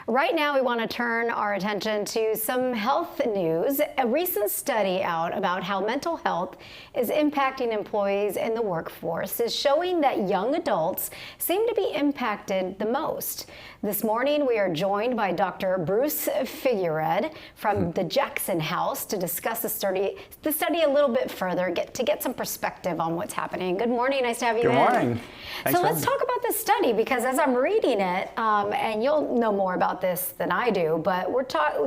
Right now, we want to turn our attention to some health news. A recent study out about how mental health is impacting employees in the workforce is showing that young adults seem to be impacted the most. This morning, we are joined by Dr. Bruce Figuered from the Jackson House to discuss the study a little bit further, to get some perspective on what's happening. Good morning. Nice to have you in. Good morning. So let's talk about this study, because as I'm reading it, and you'll know more about this than I do, but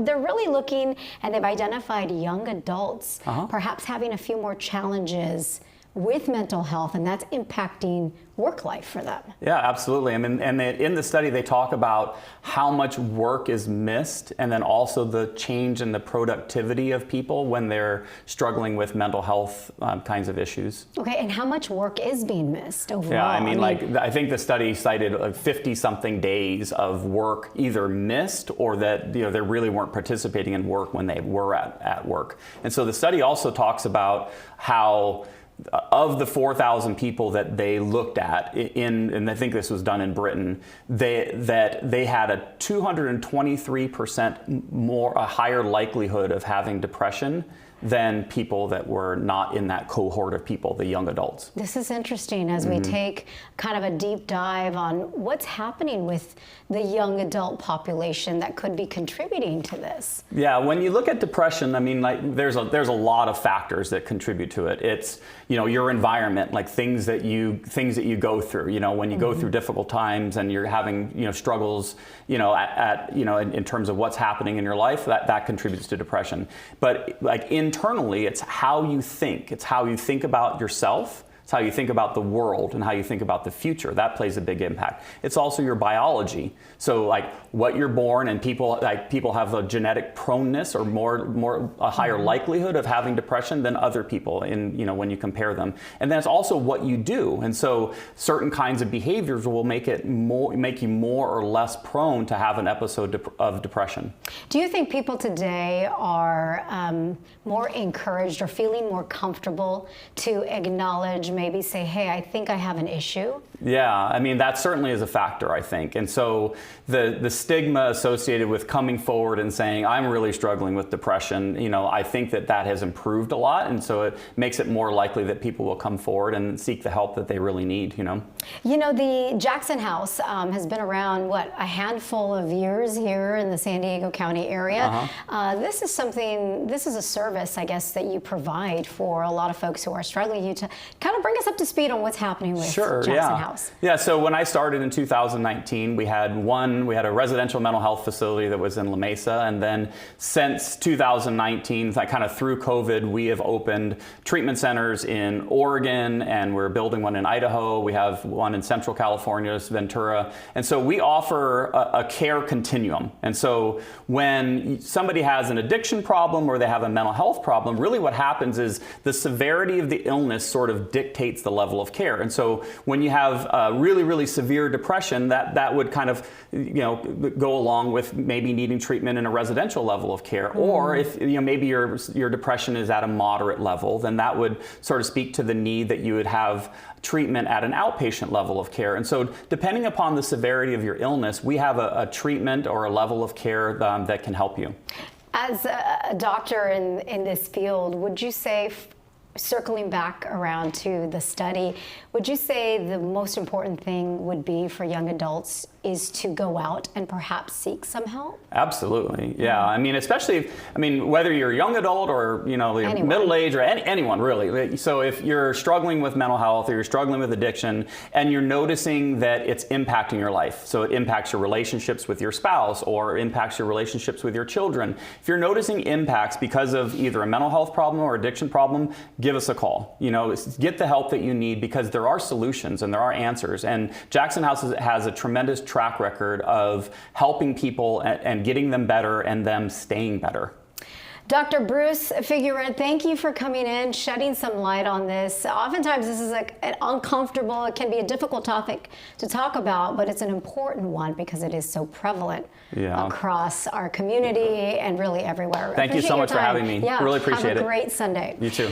they're really looking, and they've identified young adults perhaps having a few more challenges with mental health, and that's impacting work life for them. Yeah, absolutely. I mean, and in the study, they talk about how much work is missed, and then also the change in the productivity of people when they're struggling with mental health kinds of issues. Okay, and how much work is being missed overall? Yeah, I think the study cited 50-something days of work either missed or that they really weren't participating in work when they were at work. And so the study also talks about how of the 4,000 people that they looked at and I think this was done in Britain, they had a 223% a higher likelihood of having depression than people that were not in that cohort of people, the young adults. This is interesting as we take kind of a deep dive on what's happening with the young adult population that could be contributing to this. Yeah, when you look at depression, I mean, there's a lot of factors that contribute to it. It's your environment, like things that you go through. When you go through difficult times and you're having struggles, in terms of what's happening in your life, that contributes to depression. But internally, it's how you think. It's how you think about yourself. It's how you think about the world and how you think about the future. That plays a big impact. It's also your biology. So what you're born, and people have a genetic proneness or a higher likelihood of having depression than other people when you compare them. And then it's also what you do. And so certain kinds of behaviors will make you more or less prone to have an episode of depression. Do you think people today are more encouraged or feeling more comfortable to acknowledge, maybe say, hey, I think I have an issue? Yeah, I mean, that certainly is a factor, I think. And so the stigma associated with coming forward and saying, I'm really struggling with depression, I think that has improved a lot. And so it makes it more likely that people will come forward and seek the help that they really need, The Jackson House has been around, a handful of years here in the San Diego County area. This is a service, I guess, that you provide for a lot of folks who are struggling. You to kind of bring us up to speed on what's happening with Jackson House. Yeah, so when I started in 2019, we had a residential mental health facility that was in La Mesa, and then since 2019, kind of through COVID, we have opened treatment centers in Oregon, and we're building one in Idaho. We have one in Central California, Ventura, and so we offer a care continuum. And so when somebody has an addiction problem or they have a mental health problem, really what happens is the severity of the illness sort of dictates the level of care. And so when you have really, really severe depression, that would kind of go along with maybe needing treatment in a residential level of care. Or if maybe your depression is at a moderate level, then that would sort of speak to the need that you would have treatment at an outpatient level of care. And so depending upon the severity of your illness, we have a treatment or a level of care that can help you. As a doctor in this field, would you say, circling back around to the study, would you say the most important thing would be for young adults is to go out and perhaps seek some help? Absolutely, yeah. I mean, especially whether you're a young adult or you're middle age or anyone really. So if you're struggling with mental health or you're struggling with addiction and you're noticing that it's impacting your life, so it impacts your relationships with your spouse or impacts your relationships with your children. If you're noticing impacts because of either a mental health problem or addiction problem, give us a call. Get the help that you need, because there are solutions and there are answers. And Jackson House has a tremendous track record of helping people and getting them better and them staying better. Dr. Bruce Figuered, thank you for coming in, shedding some light on this. Oftentimes this is an uncomfortable, it can be a difficult topic to talk about, but it's an important one because it is so prevalent across our community and really everywhere. Thank you so much for having me. Yeah, really appreciate it. Have a great Sunday. You too.